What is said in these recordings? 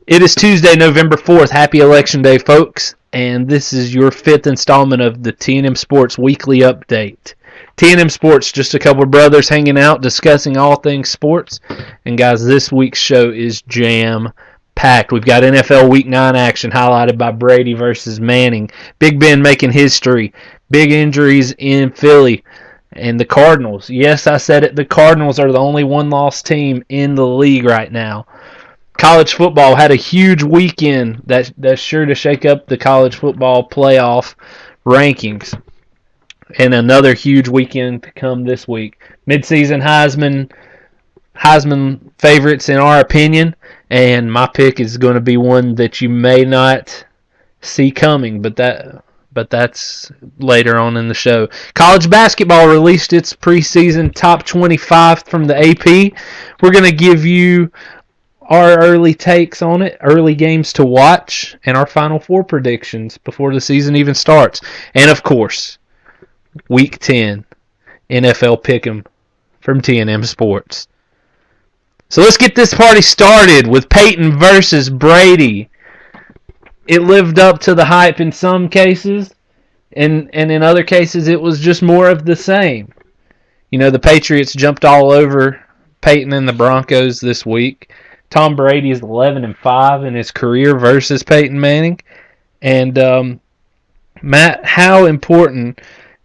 It is Tuesday, November 4th. Happy Election Day, folks. And this is your fifth installment of the TNM Sports Weekly Update. TNM Sports, just a couple of brothers hanging out, discussing all things sports. And guys, this week's show is jam-packed. We've got NFL Week 9 action highlighted by Brady versus Manning. Big Ben making history. Big injuries in Philly. And the Cardinals. Yes, I said it. The Cardinals are the only one-loss team in the league right now. College football had a huge weekend that's sure to shake up the college football playoff rankings. And another huge weekend to come this week. Midseason Heisman favorites in our opinion, and my pick is going to be one that you may not see coming, but that's later on in the show. College basketball released its preseason top 25 from the AP. We're going to give you our early takes on it, early games to watch, and our Final Four predictions before the season even starts. And, of course, Week 10 NFL Pick'em from TNM Sports. So let's get this party started with Peyton versus Brady. It lived up to the hype in some cases, and in other cases it was just more of the same. You know, the Patriots jumped all over Peyton and the Broncos this week. Tom Brady is 11-5 in his career versus Peyton Manning. And Matt, how important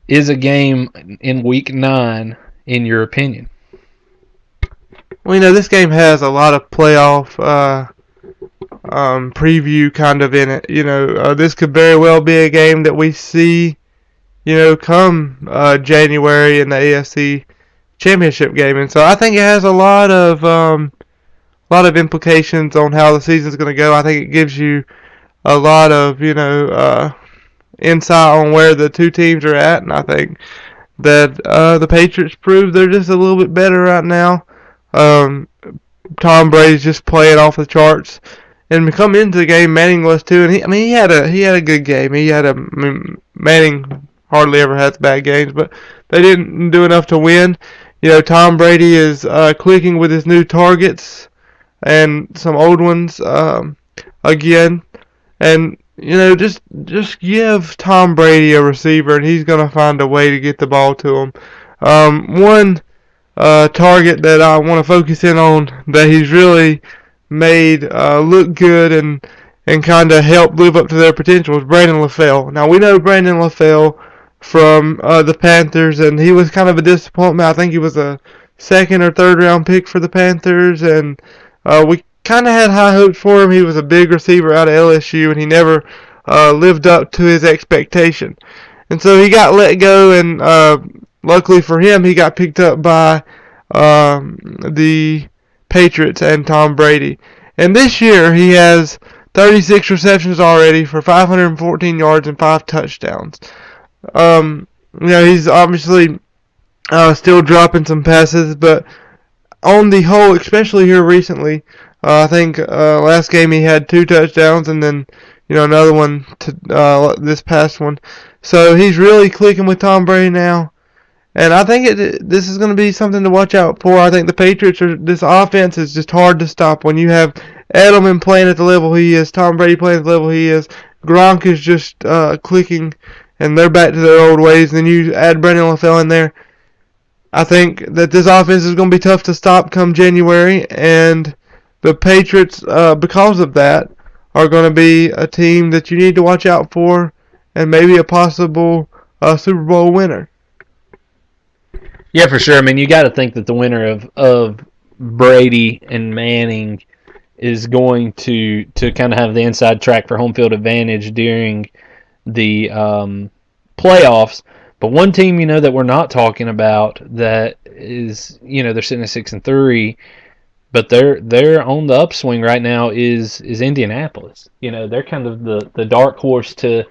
is a game in Week 9 in your opinion? Well, this game has a lot of playoff preview kind of in it. This could very well be a game that we see, come January in the AFC Championship game. And so I think it has a lot of implications on how the season's going to go. I think it gives you a lot of, insight on where the two teams are at. And I think that the Patriots prove they're just a little bit better right now. Tom Brady's just playing off the charts. And come into the game, Manning was too. And he had a good game. Manning hardly ever has bad games, but they didn't do enough to win. Tom Brady is clicking with his new targets and some old ones again. And, just give Tom Brady a receiver, and he's going to find a way to get the ball to him. One target that I want to focus in on that he's really made look good and kind of help live up to their potential is Brandon LaFell. Now, we know Brandon LaFell from the Panthers, and he was kind of a disappointment. I think he was a second or third round pick for the Panthers, and we kind of had high hopes for him. He was a big receiver out of LSU, and he never lived up to his expectation. And so he got let go, and luckily for him, he got picked up by the Patriots and Tom Brady. And this year, he has 36 receptions already for 514 yards and 5 touchdowns. He's obviously still dropping some passes, but on the whole, especially here recently, I think last game he had 2 touchdowns, and then another one to this past one. So he's really clicking with Tom Brady now, and I think this is going to be something to watch out for. I think the Patriots this offense is just hard to stop when you have Edelman playing at the level he is, Tom Brady playing at the level he is, Gronk is just clicking, and they're back to their old ways. And then you add Brandon LaFell in there. I think that this offense is going to be tough to stop come January, and the Patriots, because of that, are going to be a team that you need to watch out for, and maybe a possible Super Bowl winner. Yeah, for sure. I mean, you got to think that the winner of Brady and Manning is going to kind of have the inside track for home field advantage during the playoffs. But one team, that we're not talking about that is, they're sitting at 6-3, but they're on the upswing right now is Indianapolis. They're kind of the dark horse to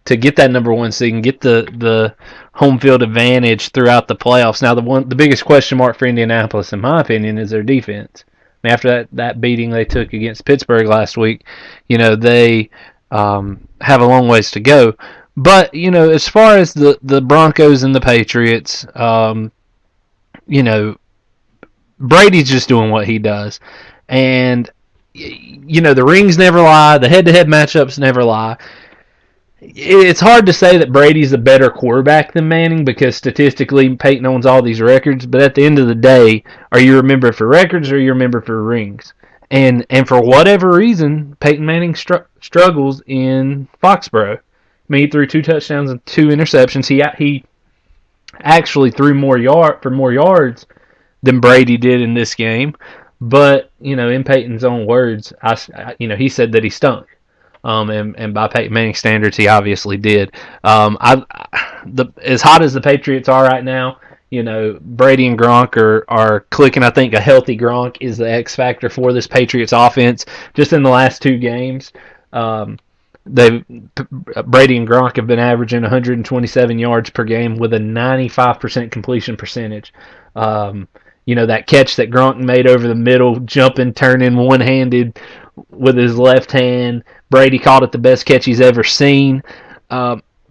get that number 1 seed and get the home field advantage throughout the playoffs. Now, the biggest question mark for Indianapolis, in my opinion, is their defense. I mean, after that beating they took against Pittsburgh last week, they have a long ways to go. But, as far as the Broncos and the Patriots, Brady's just doing what he does. And the rings never lie, the head-to-head matchups never lie. It's hard to say that Brady's a better quarterback than Manning because statistically Peyton owns all these records. But at the end of the day, are you remembered for records or are you remembered for rings? And for whatever reason, Peyton Manning struggles in Foxborough. I mean, he threw 2 touchdowns and 2 interceptions. He actually threw more yards than Brady did in this game. But in Peyton's own words, he said that he stunk. And by Peyton Manning standards, he obviously did. As hot as the Patriots are right now, Brady and Gronk are clicking. I think a healthy Gronk is the X factor for this Patriots offense. Just in the last 2 games, Brady and Gronk have been averaging 127 yards per game with a 95% completion percentage. That catch that Gronk made over the middle, jumping, turning one-handed with his left hand. Brady called it the best catch he's ever seen.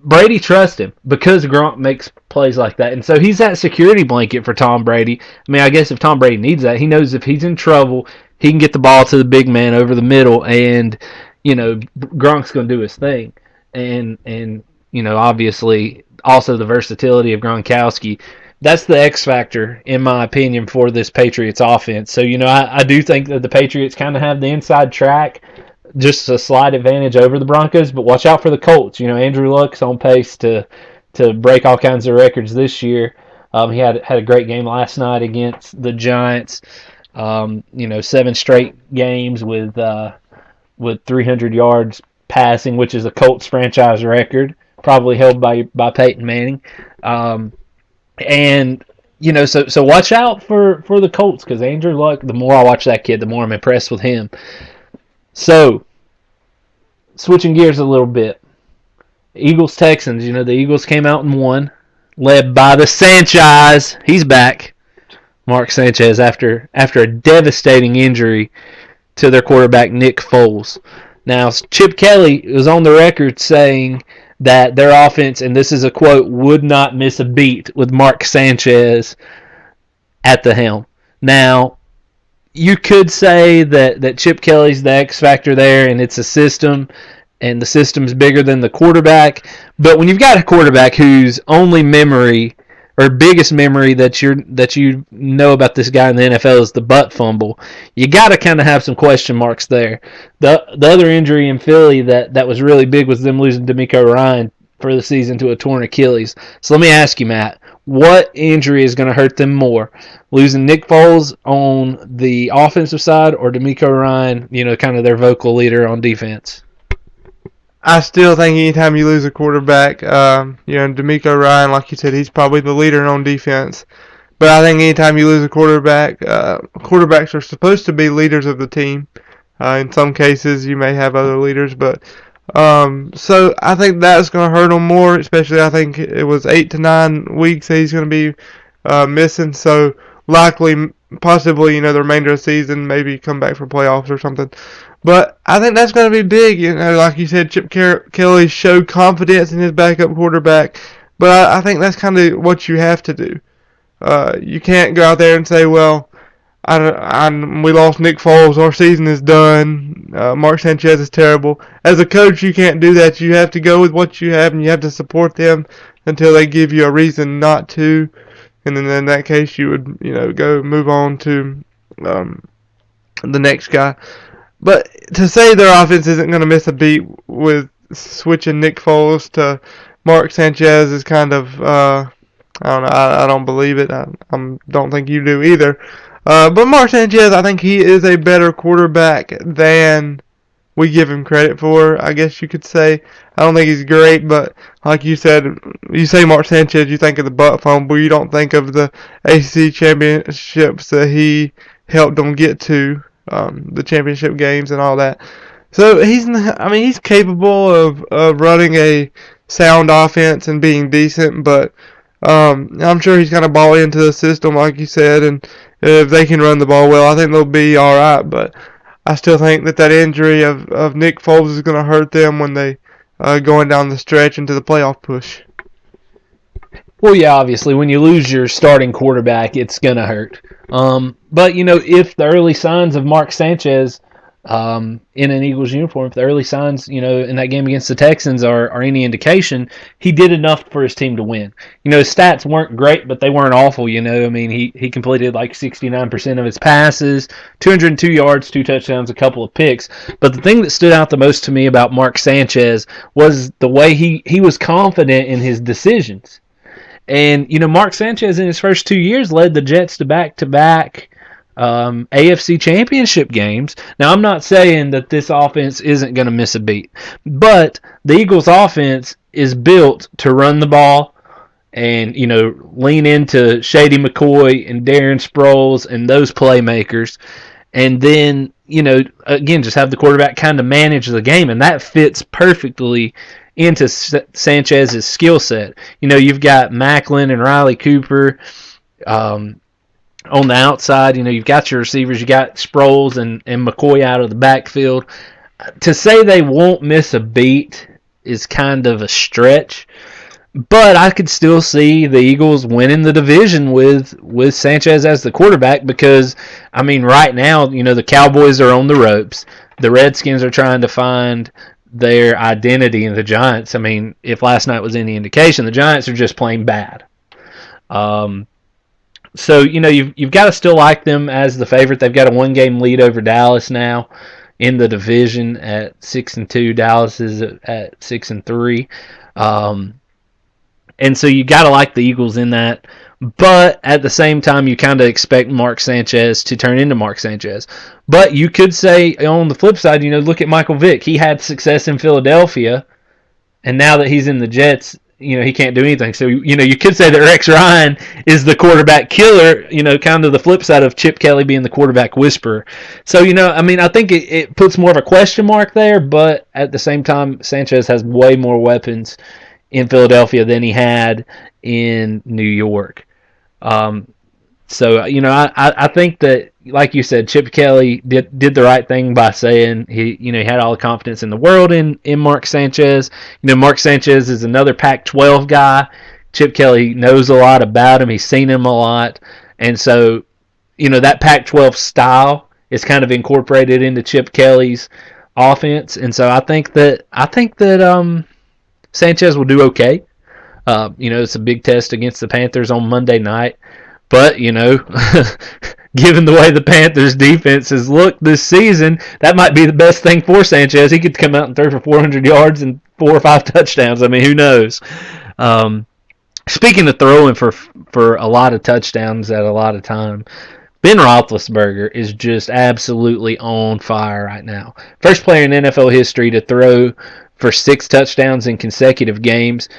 Brady trusts him because Gronk makes plays like that. And so he's that security blanket for Tom Brady. I mean, I guess if Tom Brady needs that, he knows if he's in trouble, he can get the ball to the big man over the middle, and, Gronk's going to do his thing. And obviously, also the versatility of Gronkowski. That's the X factor, in my opinion, for this Patriots offense. So, I do think that the Patriots kind of have the inside track, just a slight advantage over the Broncos, but watch out for the Colts. Andrew Luck's on pace to break all kinds of records this year. He had a great game last night against the Giants. 7 straight games with 300 yards passing, which is a Colts franchise record, probably held by Peyton Manning. And so watch out for the Colts, because Andrew Luck, the more I watch that kid, the more I'm impressed with him. So, switching gears a little bit. Eagles-Texans, the Eagles came out and won, led by the Sanchez. He's back. Mark Sanchez, after a devastating injury to their quarterback, Nick Foles. Now, Chip Kelly was on the record saying that their offense, and this is a quote, would not miss a beat with Mark Sanchez at the helm. Now, you could say that Chip Kelly's the X factor there, and it's a system, and the system's bigger than the quarterback. But when you've got a quarterback whose only memory or biggest memory that you know about this guy in the NFL is the butt fumble, you got to kind of have some question marks there. The other injury in Philly that was really big was them losing D'Amico Ryan for the season to a torn Achilles. So let me ask you, Matt, what injury is going to hurt them more? Losing Nick Foles on the offensive side or D'Amico Ryan, kind of their vocal leader on defense? I still think anytime you lose a quarterback, D'Amico Ryan, like you said, he's probably the leader on defense. But I think anytime you lose a quarterback, quarterbacks are supposed to be leaders of the team. In some cases, you may have other leaders, but so I think that's going to hurt him more. Especially, I think it was 8 to 9 weeks that he's going to be missing. So likely, possibly, the remainder of the season, maybe come back for playoffs or something. But I think that's going to be big. Like you said, Chip Kelly showed confidence in his backup quarterback. But I think that's kind of what you have to do. You can't go out there and say, well, we lost Nick Foles, our season is done, Mark Sanchez is terrible. As a coach, you can't do that. You have to go with what you have, and you have to support them until they give you a reason not to. And then in that case, you would, go move on to the next guy. But to say their offense isn't going to miss a beat with switching Nick Foles to Mark Sanchez is kind of, I don't know, I don't believe it. I don't think you do either. But Mark Sanchez, I think he is a better quarterback than we give him credit for, I guess you could say. I don't think he's great, but like you said, you say Mark Sanchez, you think of the butt fumble. You don't think of the ACC championships that he helped them get to. The championship games and all that. So he's capable of running a sound offense and being decent, but I'm sure he's kind of bought into the system, like you said, and if they can run the ball well, I think they'll be all right. But I still think that injury of Nick Foles is going to hurt them when they going down the stretch into the playoff push. Well, yeah, obviously, when you lose your starting quarterback, it's going to hurt. But, if the early signs of Mark Sanchez in an Eagles uniform. If the early signs, in that game against the Texans are any indication, he did enough for his team to win. His stats weren't great, but they weren't awful. I mean, he completed like 69% of his passes, 202 yards, 2 touchdowns, a couple of picks. But the thing that stood out the most to me about Mark Sanchez was the way he was confident in his decisions. And, Mark Sanchez in his first 2 years led the Jets to back-to-back AFC championship games. Now, I'm not saying that this offense isn't going to miss a beat, but the Eagles' offense is built to run the ball and, lean into Shady McCoy and Darren Sproles and those playmakers. And then, again, just have the quarterback kind of manage the game, and that fits perfectly into Sanchez's skill set. You've got Macklin and Riley Cooper on the outside. You've got your receivers. You got Sproles and McCoy out of the backfield. To say they won't miss a beat is kind of a stretch, but I could still see the Eagles winning the division with Sanchez as the quarterback because, I mean, right now, the Cowboys are on the ropes. The Redskins are trying to find their identity in the Giants. I mean, if last night was any indication, the Giants are just plain bad. So you've got to still like them as the favorite. They've got a 1-game lead over Dallas now in the division at 6-2. Dallas is at 6-3. And so you got to like the Eagles in that. But at the same time, you kind of expect Mark Sanchez to turn into Mark Sanchez. But you could say on the flip side, look at Michael Vick. He had success in Philadelphia, and now that he's in the Jets, he can't do anything. So, you could say that Rex Ryan is the quarterback killer, kind of the flip side of Chip Kelly being the quarterback whisperer. So, I mean, I think it puts more of a question mark there, but at the same time, Sanchez has way more weapons in Philadelphia than he had in New York. So, I think that, like you said, Chip Kelly did the right thing by saying he had all the confidence in the world in Mark Sanchez. Mark Sanchez is another Pac-12 guy. Chip Kelly knows a lot about him. He's seen him a lot. And so, that Pac-12 style is kind of incorporated into Chip Kelly's offense. And so I think that Sanchez will do okay. It's a big test against the Panthers on Monday night. But, given the way the Panthers' defense has looked this season, that might be the best thing for Sanchez. He could come out and throw for 400 yards and 4 or 5 touchdowns. I mean, who knows? Speaking of throwing for a lot of touchdowns at a lot of time, Ben Roethlisberger is just absolutely on fire right now. First player in NFL history to throw for 6 touchdowns in consecutive games.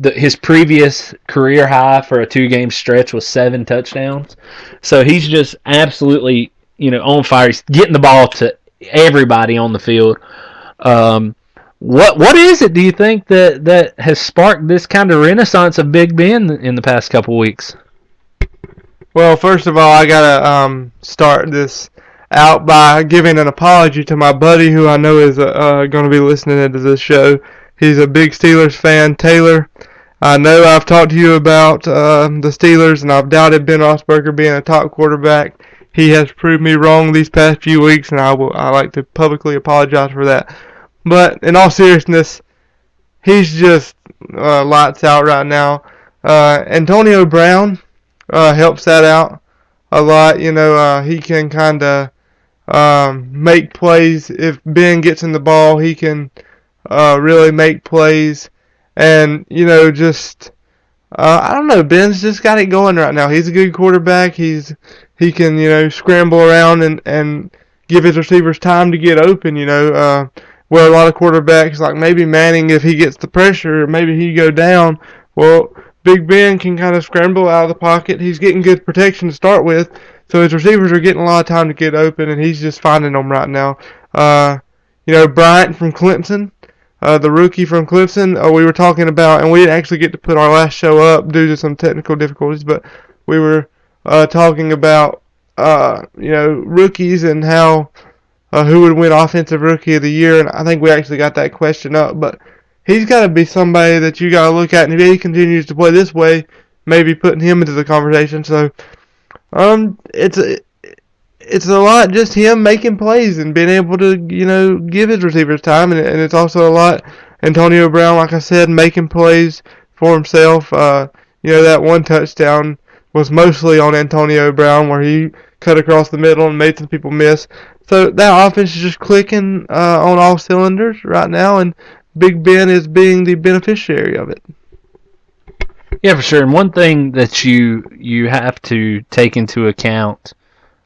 His previous career high for a 2-game stretch was 7 touchdowns. So he's just absolutely, on fire. He's getting the ball to everybody on the field. What is it, do you think, that has sparked this kind of renaissance of Big Ben in the past couple weeks? Well, first of all, I gotta start this out by giving an apology to my buddy who I know is going to be listening into this show. He's a big Steelers fan, Taylor. I know I've talked to you about the Steelers, and I've doubted Ben Roethlisberger being a top quarterback. He has proved me wrong these past few weeks, and I like to publicly apologize for that. But in all seriousness, he's just lights out right now. Antonio Brown helps that out a lot. He can kind of make plays. If Ben gets in the ball, he can really make plays. And, just, I don't know, Ben's just got it going right now. He's a good quarterback. He can, scramble around and give his receivers time to get open, where a lot of quarterbacks, like maybe Manning, if he gets the pressure, maybe he go down. Well, Big Ben can kind of scramble out of the pocket. He's getting good protection to start with, so his receivers are getting a lot of time to get open, and he's just finding them right now. Bryant from Clemson, the rookie from Clemson, we were talking about, and we didn't actually get to put our last show up due to some technical difficulties, but we were talking about, rookies and how who would win Offensive Rookie of the Year, and I think we actually got that question up, but he's got to be somebody that you got to look at, and if he continues to play this way, maybe putting him into the conversation. So, it's a lot just him making plays and being able to, give his receivers time, and it's also a lot Antonio Brown, like I said, making plays for himself. That one touchdown was mostly on Antonio Brown where he cut across the middle and made some people miss. So that offense is just clicking on all cylinders right now, and Big Ben is being the beneficiary of it. Yeah, for sure. And one thing that you have to take into account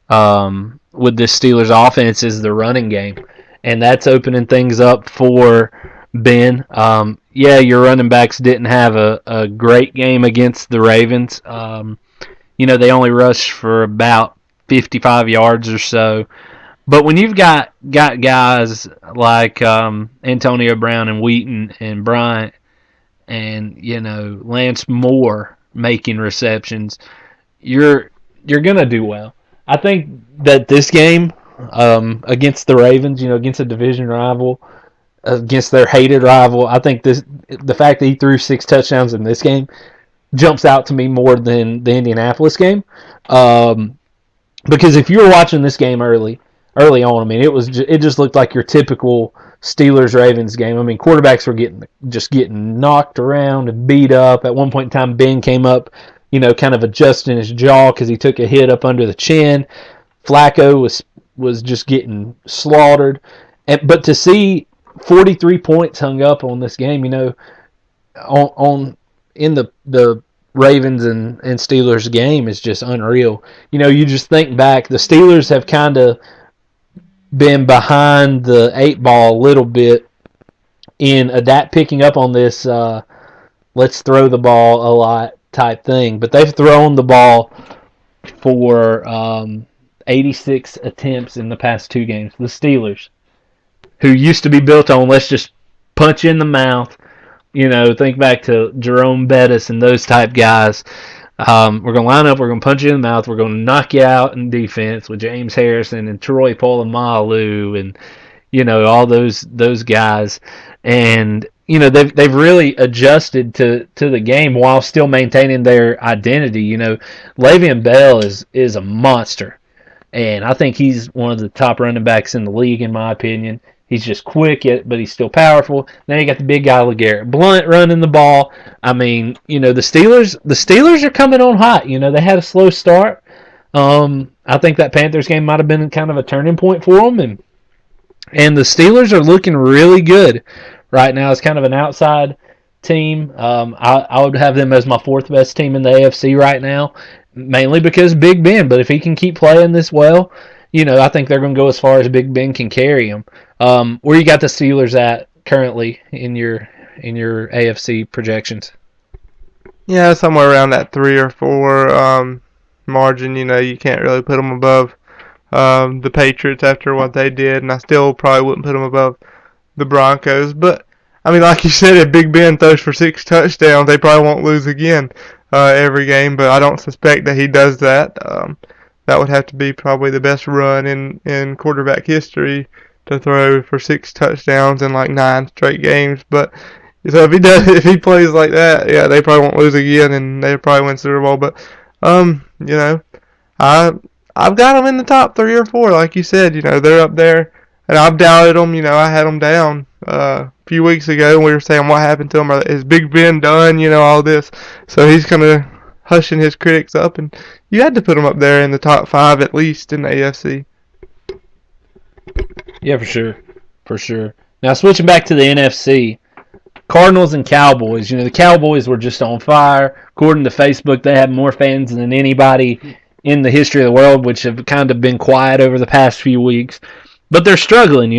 with this Steelers offense is the running game, and that's opening things up for Ben. Your running backs didn't have a great game against the Ravens. They only rushed for about 55 yards or so. But when you've got guys like Antonio Brown and Wheaton and Bryant and Lance Moore making receptions, you're gonna do well. I think that this game against the Ravens, against a division rival, against their hated rival, I think the fact that he threw 6 touchdowns in this game jumps out to me more than the Indianapolis game. Because if you were watching this game early on, I mean, it just looked like your typical Steelers Ravens game. I mean, quarterbacks were getting knocked around and beat up. At one point in time, Ben came up, kind of adjusting his jaw because he took a hit up under the chin. Flacco was just getting slaughtered. But to see 43 points hung up on this game, on in the Ravens and Steelers game is just unreal. You just think back, the Steelers have kind of been behind the 8 ball a little bit in picking up on this let's throw the ball a lot type thing. But they've thrown the ball for 86 attempts in the past 2 games. The Steelers, who used to be built on let's just punch in the mouth, think back to Jerome Bettis and those type guys. We're going to line up. We're going to punch you in the mouth. We're going to knock you out in defense with James Harrison and Troy Polamalu and all those guys. And they've really adjusted to the game while still maintaining their identity. Le'Veon Bell is a monster, and I think he's one of the top running backs in the league in my opinion. He's just quick, but he's still powerful. Now you got the big guy LeGarrette Blount running the ball. I mean, the Steelers are coming on hot. They had a slow start. I think that Panthers game might have been kind of a turning point for them, and the Steelers are looking really good right now. It's kind of an outside team. I would have them as my 4th best team in the AFC right now, mainly because Big Ben. But if he can keep playing this well, I think they're going to go as far as Big Ben can carry them. Where you got the Steelers at currently in your AFC projections? Yeah, somewhere around that 3 or 4 margin. You can't really put them above the Patriots after what they did, and I still probably wouldn't put them above the Broncos. But I mean, like you said, if Big Ben throws for 6 touchdowns, they probably won't lose again every game. But I don't suspect that he does that. That would have to be probably the best run in quarterback history to throw for 6 touchdowns in like 9 straight games. But so if he plays like that, yeah, they probably won't lose again, and they probably win Super Bowl. But I've got them in the top 3 or 4, like you said. They're up there, and I've doubted them. I had them down a few weeks ago, and we were saying what happened to them. Is Big Ben done? All this. So he's kind of hushing his critics up, and you had to put them up there in the top 5 at least in the AFC. Yeah, for sure. Now switching back to the NFC, Cardinals and Cowboys. The Cowboys were just on fire. According to Facebook, they have more fans than anybody in the history of the world, which have kind of been quiet over the past few weeks. But they're struggling,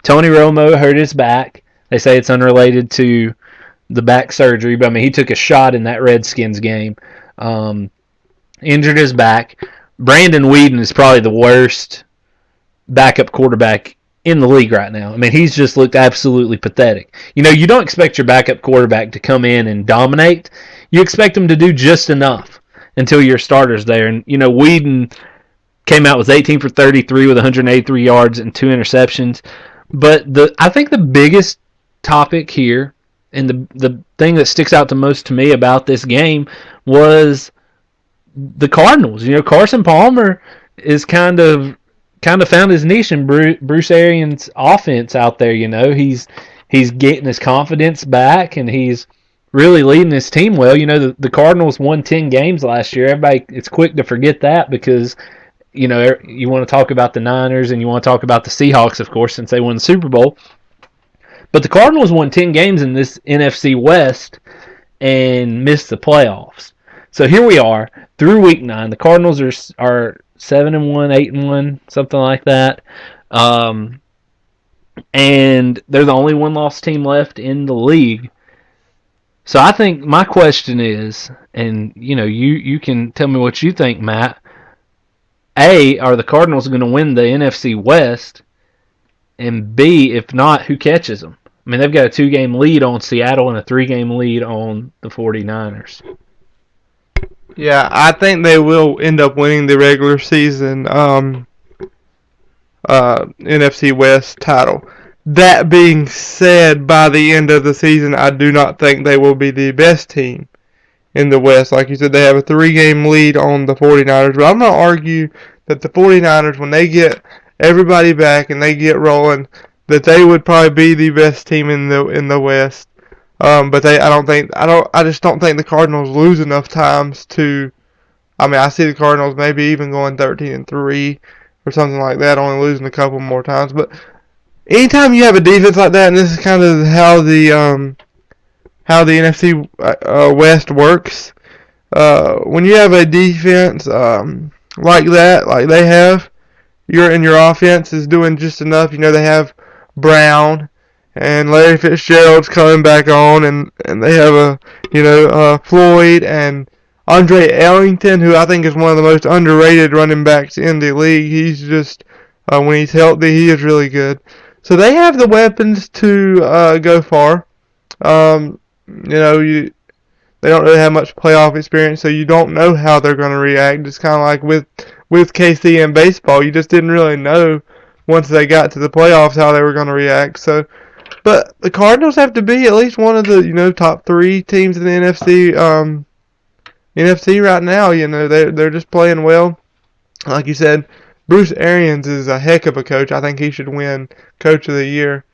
Tony Romo hurt his back. They say it's unrelated to the back surgery, but I mean, he took a shot in that Redskins game. Injured his back. Brandon Whedon is probably the worst backup quarterback in the league right now. I mean, he's just looked absolutely pathetic. You don't expect your backup quarterback to come in and dominate. You expect him to do just enough until your starter's there. And, Whedon came out with 18 for 33 with 183 yards and 2 interceptions. But I think the biggest topic here and the thing that sticks out the most to me about this game was the Cardinals. Carson Palmer is kind of kind of found his niche in Bruce Arians' offense out there. He's getting his confidence back, and he's really leading his team well. The Cardinals won 10 games last year. Everybody, it's quick to forget that because you want to talk about the Niners and you want to talk about the Seahawks, of course, since they won the Super Bowl. But the Cardinals won 10 games in this NFC West and missed the playoffs. So here we are through week 9. The Cardinals are 7-1, 8-1, something like that. And they're the only one-loss team left in the league. So I think my question is, and you can tell me what you think, Matt. A, are the Cardinals going to win the NFC West? And B, if not, who catches them? I mean, they've got a 2-game lead on Seattle and a 3-game lead on the 49ers. Yeah, I think they will end up winning the regular season NFC West title. That being said, by the end of the season, I do not think they will be the best team in the West. Like you said, they have a 3-game lead on the 49ers. But I'm going to argue that the 49ers, when they get everybody back and they get rolling, that they would probably be the best team in the West. But I just don't think the Cardinals lose enough times to. I mean, I see the Cardinals maybe even going 13-3 or something like that, only losing a couple more times. But anytime you have a defense like that, and this is kind of how the NFC West works, when you have a defense like that, like they have, your offense is doing just enough. They have Brown and Larry Fitzgerald's coming back on, and they have Floyd and Andre Ellington, who I think is one of the most underrated running backs in the league. He's just when he's healthy, he is really good. So they have the weapons to go far. They don't really have much playoff experience, so you don't know how they're going to react. It's kind of like with KC in baseball, you just didn't really know once they got to the playoffs how they were going to react. So, but the Cardinals have to be at least one of the top 3 teams in the NFC right now. They're just playing well. Like you said, Bruce Arians is a heck of a coach. I think he should win Coach of the Year.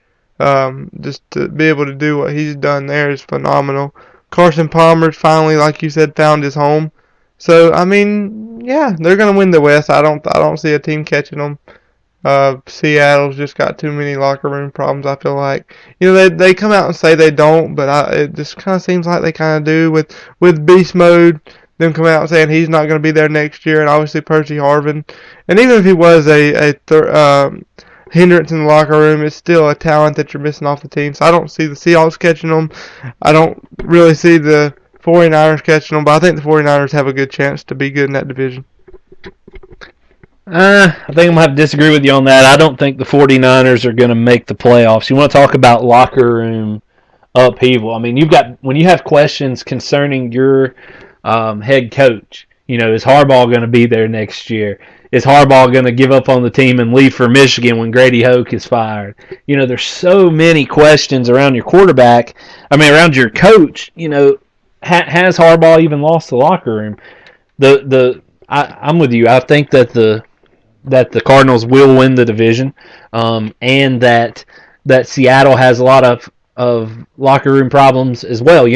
Just to be able to do what he's done there is phenomenal. Carson Palmer's finally, like you said, found his home. So I mean, yeah, they're gonna win the West. I don't see a team catching them. Seattle's just got too many locker room problems. I feel like they come out and say they don't, but it just kind of seems like they kind of do with Beast Mode. Them come out saying he's not going to be there next year, and obviously Percy Harvin. And even if he was a hindrance in the locker room, it's still a talent that you're missing off the team. So I don't see the Seahawks catching them. I don't really see the 49ers catching them, but I think the 49ers have a good chance to be good in that division. I think I'm going to have to disagree with you on that. I don't think the 49ers are going to make the playoffs. You want to talk about locker room upheaval. I mean, when you have questions concerning your head coach, is Harbaugh going to be there next year? Is Harbaugh going to give up on the team and leave for Michigan when Grady Hoke is fired? There's so many questions around your quarterback. I mean, around your coach. Has Harbaugh even lost the locker room? I'm with you. I think that the Cardinals will win the division, and that Seattle has a lot of locker room problems as well.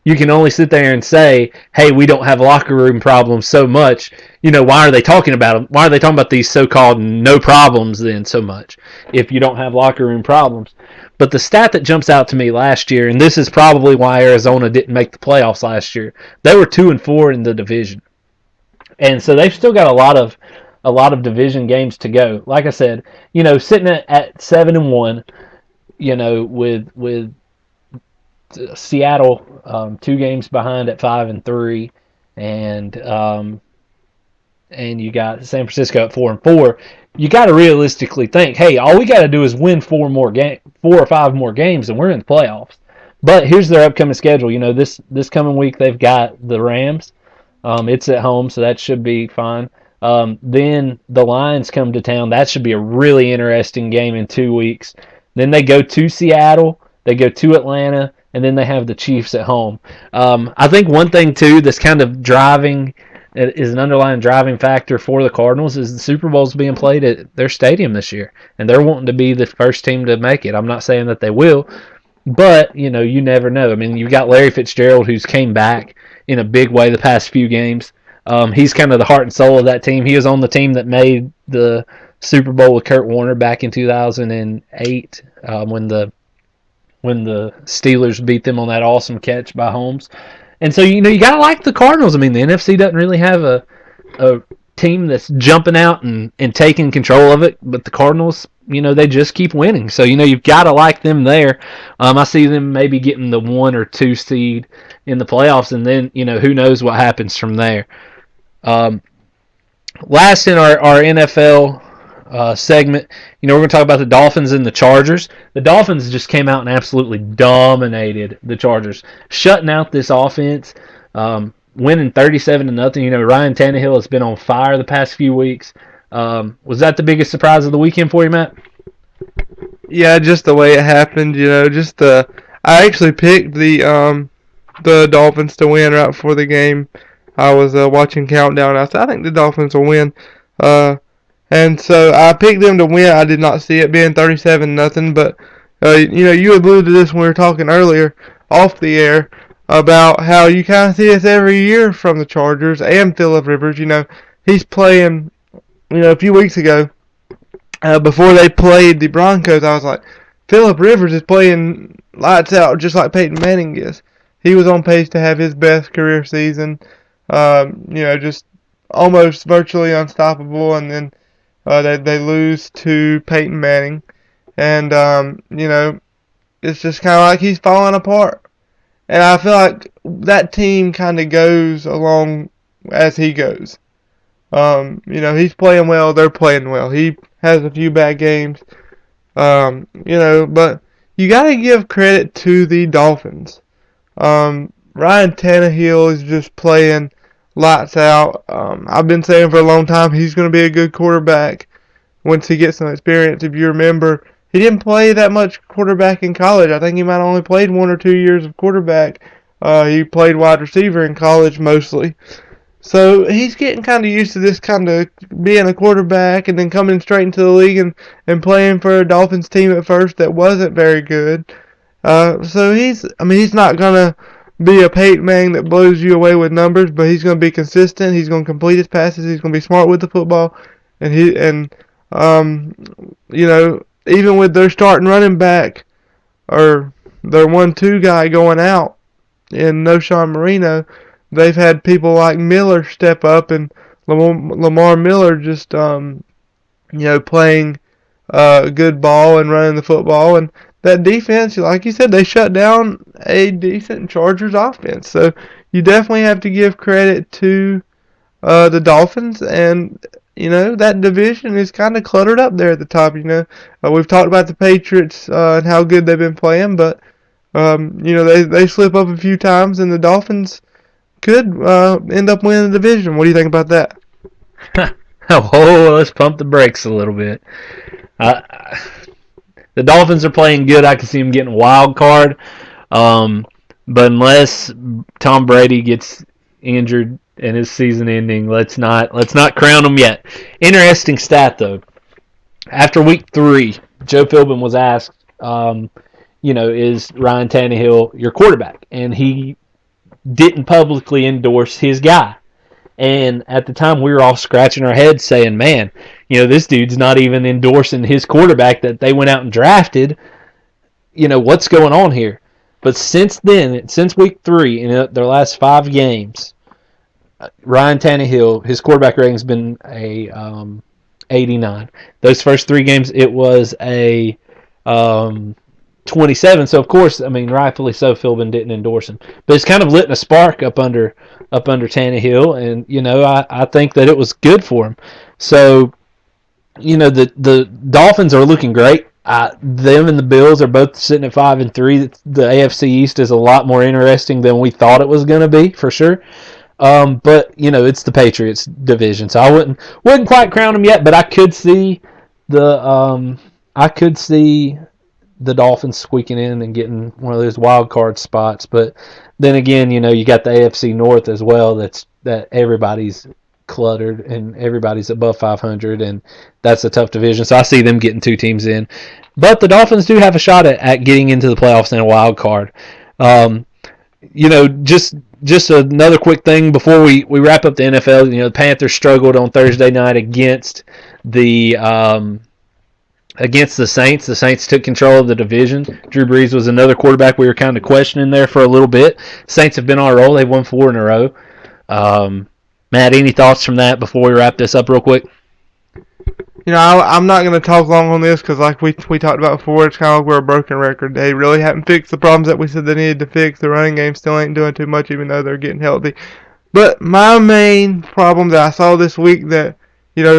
You can only sit there and say, hey, we don't have locker room problems so much. Why are they talking about them? Why are they talking about these so-called no problems then so much if you don't have locker room problems? But the stat that jumps out to me last year, and this is probably why Arizona didn't make the playoffs last year, they were 2-4 in the division. And so they've still got a lot of division games to go. Like I said, sitting at 7-1, with Seattle 2 games behind at 5-3, and you got San Francisco at 4-4. You got to realistically think, hey, all we got to do is win 4 or 5 more games, and we're in the playoffs. But here's their upcoming schedule. This coming week they've got the Rams. It's at home, so that should be fine. Then the Lions come to town. That should be a really interesting game in 2 weeks. Then they go to Seattle. They go to Atlanta. And then they have the Chiefs at home. I think one thing, too, that's kind of driving is an underlying driving factor for the Cardinals is the Super Bowl's being played at their stadium this year, and they're wanting to be the first team to make it. I'm not saying that they will, but you never know. I mean, you've got Larry Fitzgerald who's came back in a big way the past few games. He's kind of the heart and soul of that team. He was on the team that made the Super Bowl with Kurt Warner back in 2008 when the Steelers beat them on that awesome catch by Holmes. And so you gotta like the Cardinals. I mean, the NFC doesn't really have a team that's jumping out and taking control of it, but the Cardinals, they just keep winning. So you've got to like them there. I see them maybe getting the 1 or 2 seed in the playoffs, and then who knows what happens from there. Last in our NFL segment, we're going to talk about the Dolphins and the Chargers. The Dolphins just came out and absolutely dominated the Chargers, shutting out this offense, winning 37-0. Ryan Tannehill has been on fire the past few weeks. Was that the biggest surprise of the weekend for you, Matt? Yeah, just the way it happened. I actually picked the Dolphins to win right before the game. I was watching Countdown. I said, I think the Dolphins will win. And so I picked them to win. I did not see it being 37-0, but you alluded to this when we were talking earlier off the air about how you kind of see this every year from the Chargers and Phillip Rivers. He's playing. A few weeks ago, before they played the Broncos, I was like, Phillip Rivers is playing lights out just like Peyton Manning is. He was on pace to have his best career season. Just almost virtually unstoppable, and then they lose to Peyton Manning, and it's just kind of like he's falling apart. And I feel like that team kind of goes along as he goes. He's playing well, they're playing well. He has a few bad games, but you got to give credit to the Dolphins. Ryan Tannehill is just playing lights out. I've been saying for a long time he's going to be a good quarterback once he gets some experience. If you remember, he didn't play that much quarterback in college. I think he might have only played 1 or 2 years of quarterback. He played wide receiver in college mostly. So he's getting kind of used to this kind of being a quarterback and then coming straight into the league and playing for a Dolphins team at first that wasn't very good. So he's not going to be a Peyton Manning that blows you away with numbers, but he's going to be consistent. He's going to complete his passes. He's going to be smart with the football. And even with their starting running back or their 1-2 guy going out in Noshawn Marino, they've had people like Miller step up, and Lamar Miller just playing good ball and running the football. And that defense, like you said, they shut down a decent Chargers offense. So you definitely have to give credit to the Dolphins, and that division is kind of cluttered up there at the top. We've talked about the Patriots and how good they've been playing, but they slip up a few times, and the Dolphins could end up winning the division. What do you think about that? Let's pump the brakes a little bit. The Dolphins are playing good. I can see them getting a wild card. But unless Tom Brady gets injured and his season ending, let's not crown them yet. Interesting stat though. After week 3, Joe Philbin was asked, is Ryan Tannehill your quarterback? And he didn't publicly endorse his guy. And at the time, we were all scratching our heads saying, man, this dude's not even endorsing his quarterback that they went out and drafted. What's going on here? But since then, since week 3, in their last 5 games, Ryan Tannehill, his quarterback rating has been a 89. Those first 3 games, it was a 27. So of course, rightfully so, Philbin didn't endorse him, but it's kind of lit a spark up under Tannehill, and I think that it was good for him. So the Dolphins are looking great. Them and the Bills are both sitting at 5-3. The AFC East is a lot more interesting than we thought it was going to be, for sure. But it's the Patriots division, so I wouldn't quite crown them yet. But I could see the Dolphins squeaking in and getting one of those wild card spots. But then again, you got the AFC North as well. That's that everybody's cluttered and everybody's above 500, and that's a tough division. So I see them getting 2 teams in. But the Dolphins do have a shot at getting into the playoffs in a wild card. Um, just another quick thing before we wrap up the NFL. The Panthers struggled on Thursday night against the Saints. The Saints took control of the division. Drew Brees was another quarterback we were kind of questioning there for a little bit. Saints have been on a roll. They've won 4 in a row. Matt, any thoughts from that before we wrap this up real quick? I'm not going to talk long on this because, like we talked about before, it's kind of like we're a broken record. They really haven't fixed the problems that we said they needed to fix. The running game still ain't doing too much, even though they're getting healthy. But my main problem that I saw this week that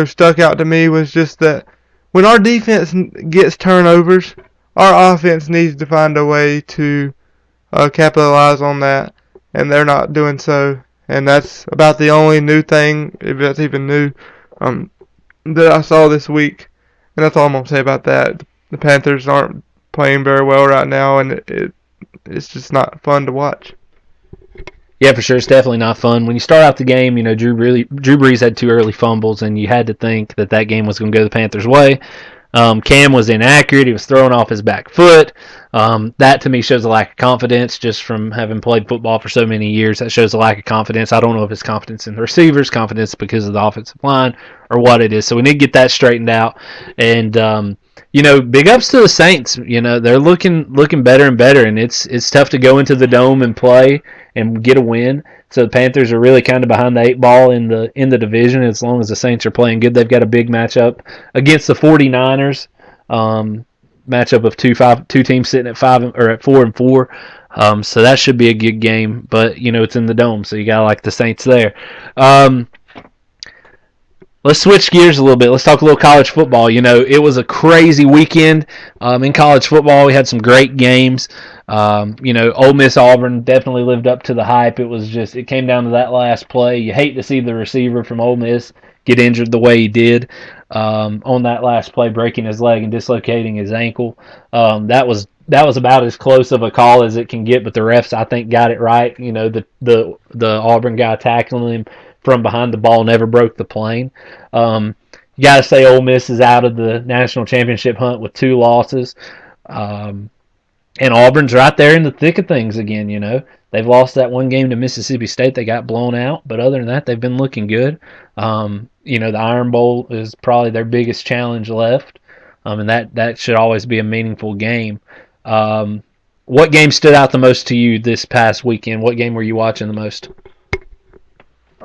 stuck out to me was just that when our defense gets turnovers, our offense needs to find a way to capitalize on that, and they're not doing so. And that's about the only new thing, if that's even new, that I saw this week. And that's all I'm going to say about that. The Panthers aren't playing very well right now, and it's just not fun to watch. Yeah, for sure. It's definitely not fun. When you start out the game, Drew Brees had 2 early fumbles, and you had to think that game was going to go the Panthers' way. Cam was inaccurate. He was throwing off his back foot. That, to me, shows a lack of confidence just from having played football for so many years. That shows a lack of confidence. I don't know if it's confidence in the receivers, confidence because of the offensive line, or what it is. So we need to get that straightened out. And, big ups to the Saints. They're looking better and better, and it's tough to go into the Dome and play and get a win. So the Panthers are really kind of behind the 8 ball in the division. As long as the Saints are playing good, they've got a big matchup against the 49ers. Matchup of two teams sitting at 4-4. So that should be a good game. But it's in the Dome, so you gotta like the Saints there. Let's switch gears a little bit. Let's talk a little college football. It was a crazy weekend in college football. We had some great games. Ole Miss Auburn definitely lived up to the hype. It came down to that last play. You hate to see the receiver from Ole Miss get injured the way he did on that last play, breaking his leg and dislocating his ankle. That was about as close of a call as it can get, but the refs, I think, got it right. The Auburn guy tackling him from behind the ball never broke the plane. You got to say Ole Miss is out of the national championship hunt with 2 losses. And Auburn's right there in the thick of things again, They've lost that one game to Mississippi State. They got blown out. But other than that, they've been looking good. The Iron Bowl is probably their biggest challenge left. And that should always be a meaningful game. What game stood out the most to you this past weekend? What game were you watching the most?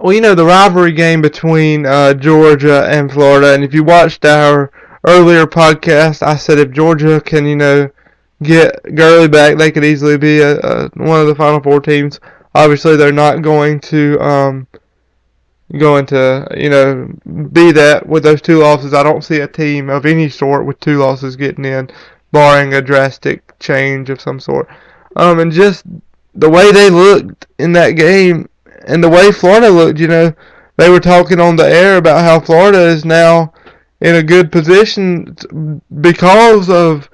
Well, the rivalry game between Georgia and Florida, and if you watched our earlier podcast, I said if Georgia can, get Gurley back, they could easily be one of the Final Four teams. Obviously, they're not going to be that with those 2 losses. I don't see a team of any sort with 2 losses getting in, barring a drastic change of some sort. And just the way they looked in that game. And the way Florida looked, they were talking on the air about how Florida is now in a good position because of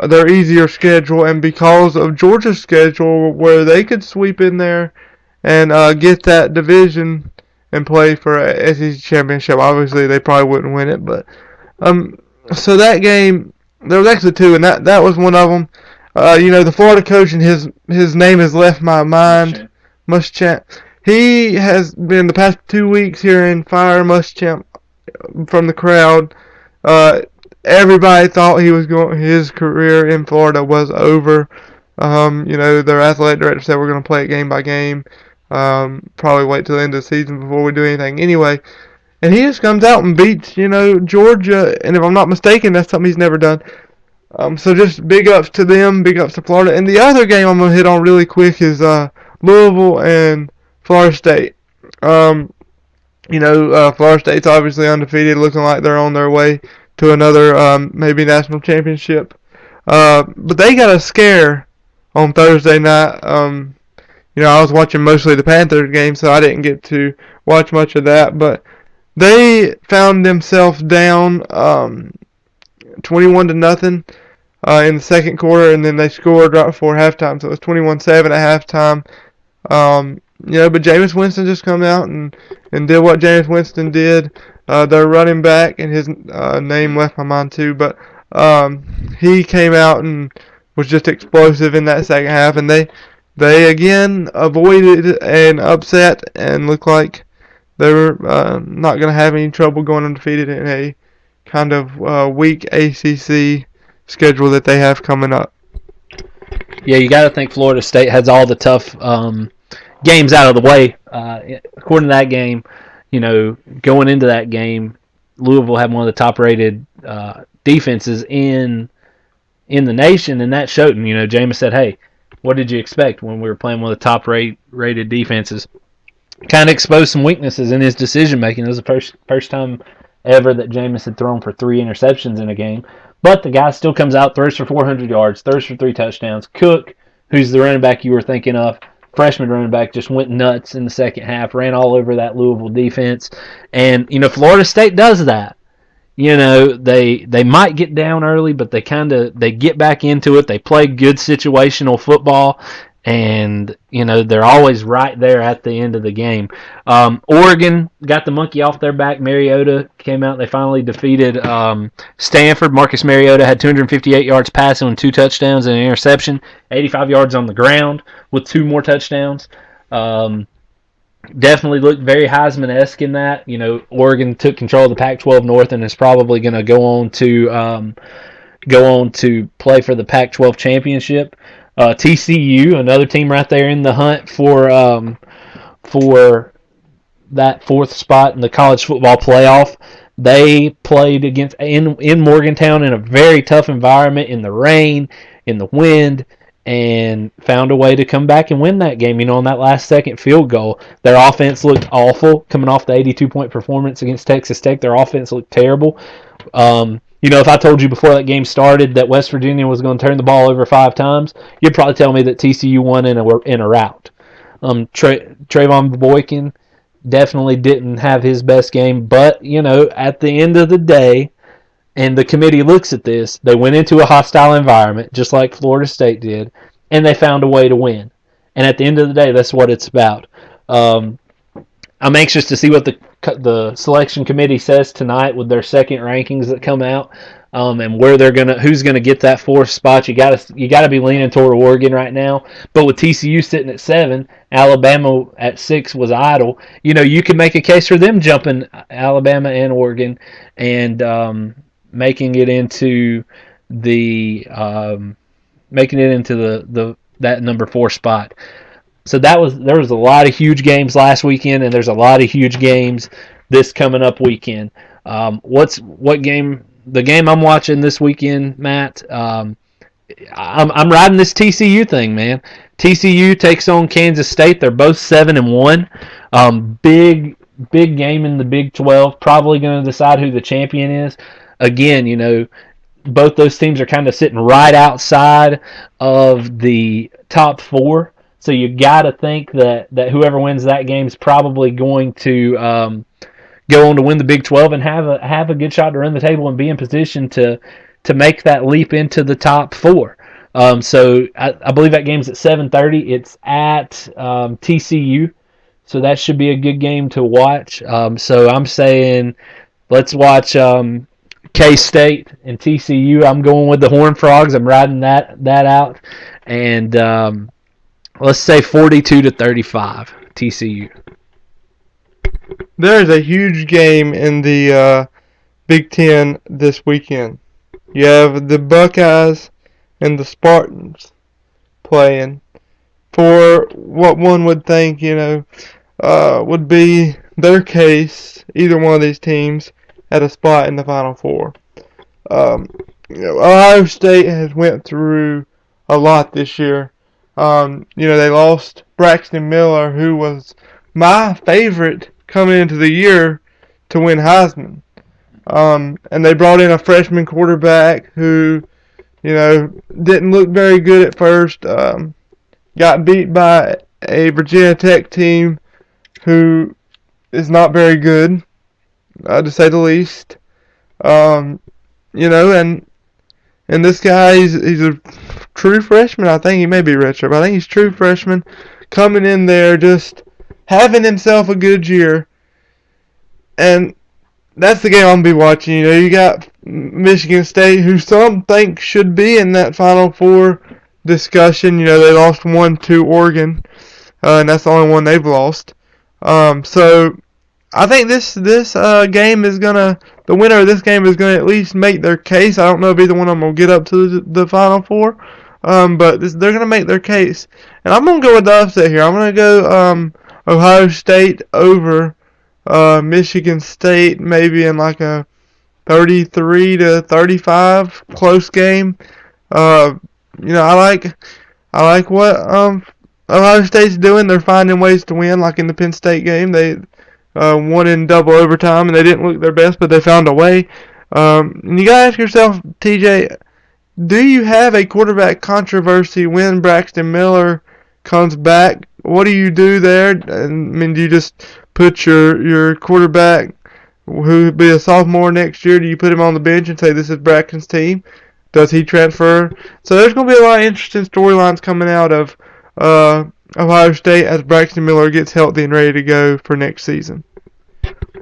their easier schedule and because of Georgia's schedule where they could sweep in there and get that division and play for a SEC championship. Obviously, they probably wouldn't win it, but so that game, there was actually 2, and that was one of them. The Florida coach, and his name has left my mind. Muschamp. He has been the past 2 weeks hearing fire Muschamp from the crowd. Everybody thought his career in Florida was over. Their athletic director said we're going to play it game by game. Probably wait till the end of the season before we do anything. Anyway, and he just comes out and beats Georgia. And if I'm not mistaken, that's something he's never done. So just big ups to them, big ups to Florida. And the other game I'm going to hit on really quick is Louisville and Florida State. Florida State's obviously undefeated, looking like they're on their way to another maybe national championship. But they got a scare on Thursday night. I was watching mostly the Panthers game, so I didn't get to watch much of that. But they found themselves down 21-0 in the second quarter, and then they scored right before halftime. So it was 21-7 at halftime. But Jameis Winston just come out and did what Jameis Winston did. Their running back, and his name left my mind too, but he came out and was just explosive in that second half, and they again avoided an upset and looked like they were not going to have any trouble going undefeated in a kind of weak ACC schedule that they have coming up. Yeah, you got to think Florida State has all the tough games out of the way. According to that game, going into that game, Louisville had one of the top-rated defenses in the nation, and that showed. And Jameis said, "Hey, what did you expect when we were playing one of the top-rated defenses?" Kind of exposed some weaknesses in his decision making. It was the first time ever that Jameis had thrown for 3 interceptions in a game. But the guy still comes out, throws for 400 yards, throws for 3 touchdowns. Cook, who's the running back you were thinking of, freshman running back, just went nuts in the second half, ran all over that Louisville defense. And, Florida State does that. They might get down early, but they get back into it. They play good situational football, and they're always right there at the end of the game. Oregon got the monkey off their back. Mariota came out. They finally defeated Stanford. Marcus Mariota had 258 yards passing and 2 touchdowns and an interception, 85 yards on the ground with 2 more touchdowns. Definitely looked very Heisman-esque in that. Oregon took control of the Pac-12 North and is probably going to go on to play for the Pac-12 championship. TCU, another team right there in the hunt for that 4th spot in the college football playoff. They played in Morgantown in a very tough environment, in the rain, in the wind, and found a way to come back and win that game. On that last second field goal, their offense looked awful. Coming off the 82-point performance against Texas Tech, their offense looked terrible. If I told you before that game started that West Virginia was going to turn the ball over 5 times, you'd probably tell me that TCU won in a rout. Trayvon Boykin definitely didn't have his best game, but at the end of the day, and the committee looks at this, they went into a hostile environment, just like Florida State did, and they found a way to win. And at the end of the day, that's what it's about. I'm anxious to see what the selection committee says tonight with their second rankings that come out, and where who's gonna get that 4th spot. You gotta be leaning toward Oregon right now, but with TCU sitting at 7, Alabama at 6 was idle. You can make a case for them jumping Alabama and Oregon and making it into the that number 4 spot. So there was a lot of huge games last weekend, and there's a lot of huge games this coming up weekend. The game I'm watching this weekend, Matt? I'm riding this TCU thing, man. TCU takes on Kansas State. They're both 7-1. Big game in the Big 12. Probably going to decide who the champion is. Again, both those teams are kind of sitting right outside of the top 4. So you got to think that whoever wins that game is probably going to go on to win the Big 12 and have a good shot to run the table and be in position to make that leap into the top 4. So I believe that game's at 7:30. It's at TCU, so that should be a good game to watch. So I'm saying let's watch K-State and TCU. I'm going with the Horned Frogs. I'm riding that out, and let's say 42-35 TCU. There is a huge game in the Big Ten this weekend. You have the Buckeyes and the Spartans playing for what one would think, would be their case, either one of these teams, at a spot in the Final Four. Ohio State has went through a lot this year. They lost Braxton Miller, who was my favorite coming into the year to win Heisman. And they brought in a freshman quarterback who, didn't look very good at first. Got beat by a Virginia Tech team who is not very good, to say the least. And this guy, he's a true freshman. I think he may be redshirt, but I think he's true freshman coming in there just having himself a good year, and that's the game I'm gonna be watching. You know, you got Michigan State, who some think should be in that Final Four discussion. You know, they lost 1 to Oregon, and that's the only one they've lost. So I think this game is gonna, the winner of this game is gonna at least make their case. I don't know if either one of them will get up to the Final Four, but they're gonna make their case. And I'm gonna go with the upset here. I'm gonna go Ohio State over Michigan State, maybe in like a 33 to 35 close game. You know, I like what Ohio State's doing. They're finding ways to win, like in the Penn State game. They won in double overtime, and they didn't look their best, but they found a way. And you gotta ask yourself, TJ, do you have a quarterback controversy when Braxton Miller comes back? What do you do there? I mean, do you just put your quarterback, who will be a sophomore next year, do you put him on the bench and say this is Braxton's team? Does he transfer? So there's going to be a lot of interesting storylines coming out of Ohio State as Braxton Miller gets healthy and ready to go for next season.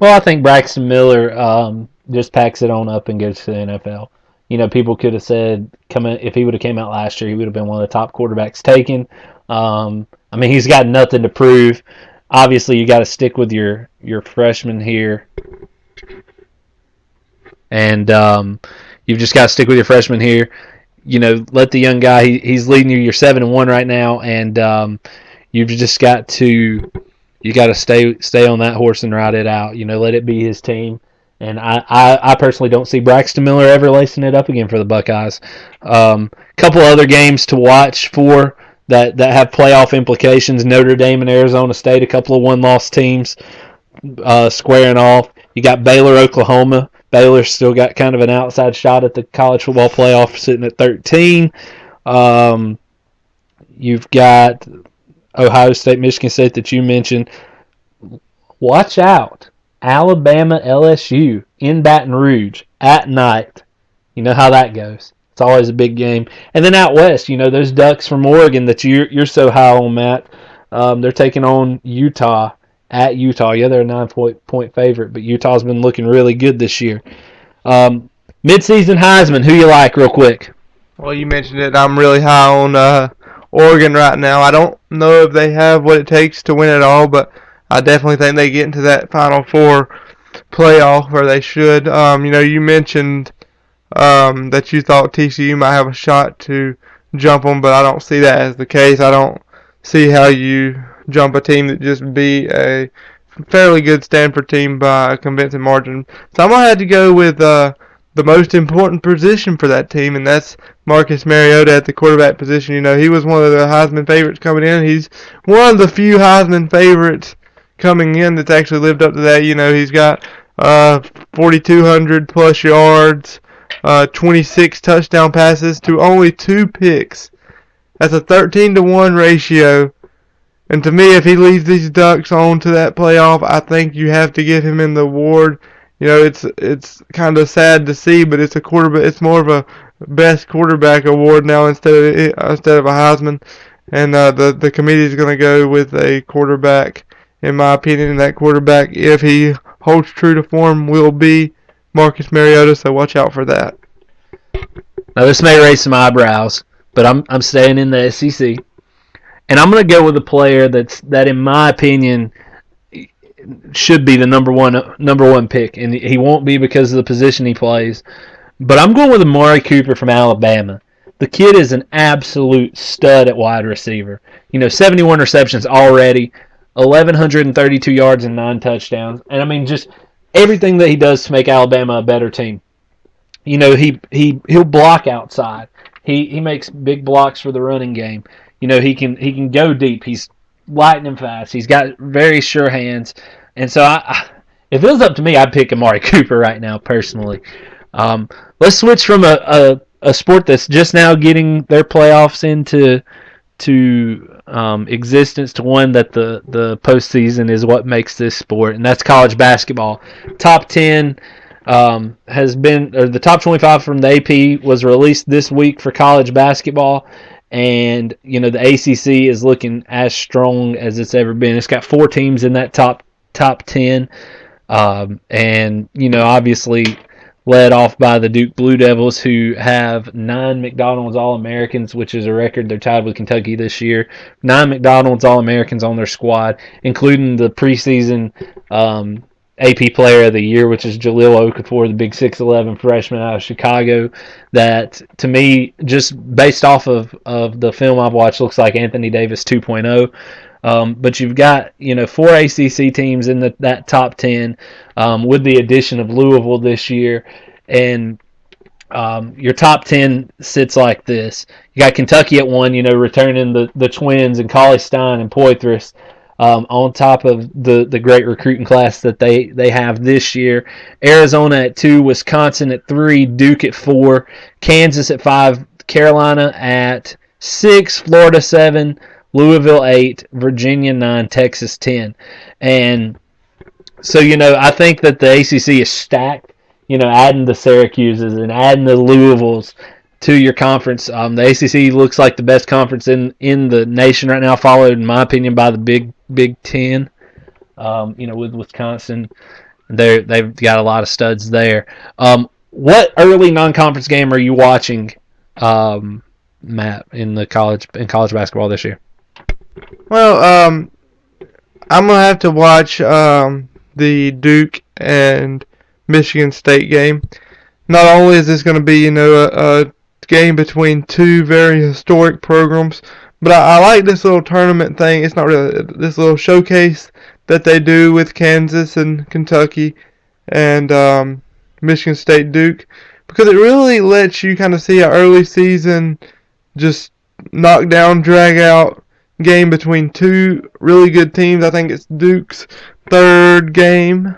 Well, I think Braxton Miller just packs it on up and goes to the NFL. You know, people could have said if he would have came out last year, he would have been one of the top quarterbacks taken. I mean, he's got nothing to prove. Obviously, you got to stick with your freshman here, and you've just got to stick with your freshman here. You know, let the young guy. He's leading you. You're 7-1 right now, and you've just got to stay on that horse and ride it out. You know, let it be his team. And I personally don't see Braxton Miller ever lacing it up again for the Buckeyes. Couple other games to watch for that have playoff implications. Notre Dame and Arizona State, a couple of one-loss teams squaring off. You got Baylor, Oklahoma. Baylor's still got kind of an outside shot at the college football playoff, sitting at 13. You've got Ohio State, Michigan State that you mentioned. Watch out. Alabama, LSU in Baton Rouge at night. You know how that goes. It's always a big game. And then out west, you know, those Ducks from Oregon that you're so high on, Matt. They're taking on Utah at Utah. Yeah, they're a 9-point favorite, but Utah's been looking really good this year. Midseason Heisman, who you like real quick? Well, you mentioned it. I'm really high on Oregon right now. I don't know if they have what it takes to win it all, but I definitely think they get into that Final Four playoff, or they should. You know, you mentioned that you thought TCU might have a shot to jump them, but I don't see that as the case. I don't see how you jump a team that just beat a fairly good Stanford team by a convincing margin. So I'm going to have to go with the most important position for that team, and that's Marcus Mariota at the quarterback position. You know, he was one of the Heisman favorites coming in. He's one of the few Heisman favorites coming in that's actually lived up to that. You know, he's got 4,200 plus yards, 26 touchdown passes to only 2 picks. That's a 13-to-1 ratio. And to me, if he leads these Ducks on to that playoff, I think you have to give him in the award. You know, it's kind of sad to see, but it's a quarterback. It's more of a best quarterback award now instead of a Heisman. And the committee is going to go with a quarterback, in my opinion. And that quarterback, if he holds true to form, will be Marcus Mariota. So watch out for that. Now this may raise some eyebrows, but I'm staying in the SEC. And I'm going to go with a player that, in my opinion, should be the number one pick, and he won't be because of the position he plays. But I'm going with Amari Cooper from Alabama. The kid is an absolute stud at wide receiver. You know, 71 receptions already, 1,132 yards and 9 touchdowns, and I mean just everything that he does to make Alabama a better team. You know, he'll block outside. He makes big blocks for the running game. You know, he can go deep. He's lightning fast. He's got very sure hands. And so if it was up to me, I'd pick Amari Cooper right now, personally. Let's switch from a sport that's just now getting their playoffs into existence to one that the postseason is what makes this sport, and that's college basketball. Top 10 has been, or the top 25 from the AP was released this week for college basketball. and the ACC is looking as strong as it's ever been. It's got 4 teams in that top 10, and obviously led off by the Duke Blue Devils, who have 9 McDonald's All-Americans, which is a record. They're tied with Kentucky this year. 9 McDonald's All-Americans on their squad, including the preseason AP Player of the Year, which is Jahlil Okafor, the big 6'11 freshman out of Chicago. That, to me, just based off of the film I've watched, looks like Anthony Davis 2.0. But you've got 4 ACC teams in that top 10, with the addition of Louisville this year, and your top 10 sits like this. You got Kentucky at 1, returning the twins and Cauley Stein and Poitras, on top of the great recruiting class that they have this year. Arizona at 2, Wisconsin at 3, Duke at 4, Kansas at 5, Carolina at 6, Florida 7, Louisville 8, Virginia 9, Texas 10. And so, I think that the ACC is stacked, adding the Syracuses and adding the Louisvilles to your conference. The ACC looks like the best conference in the nation right now, followed, in my opinion, by the Big Ten, with Wisconsin. They've got a lot of studs there. What early non-conference game are you watching, Matt, in college basketball this year? Well, I'm gonna have to watch the Duke and Michigan State game. Not only is this going to be a game between 2 very historic programs, but I like this little tournament thing. It's not really this little showcase that they do with Kansas and Kentucky and Michigan State Duke, because it really lets you kind of see an early season just knockdown, drag out game between 2 really good teams. I think it's Duke's 3rd game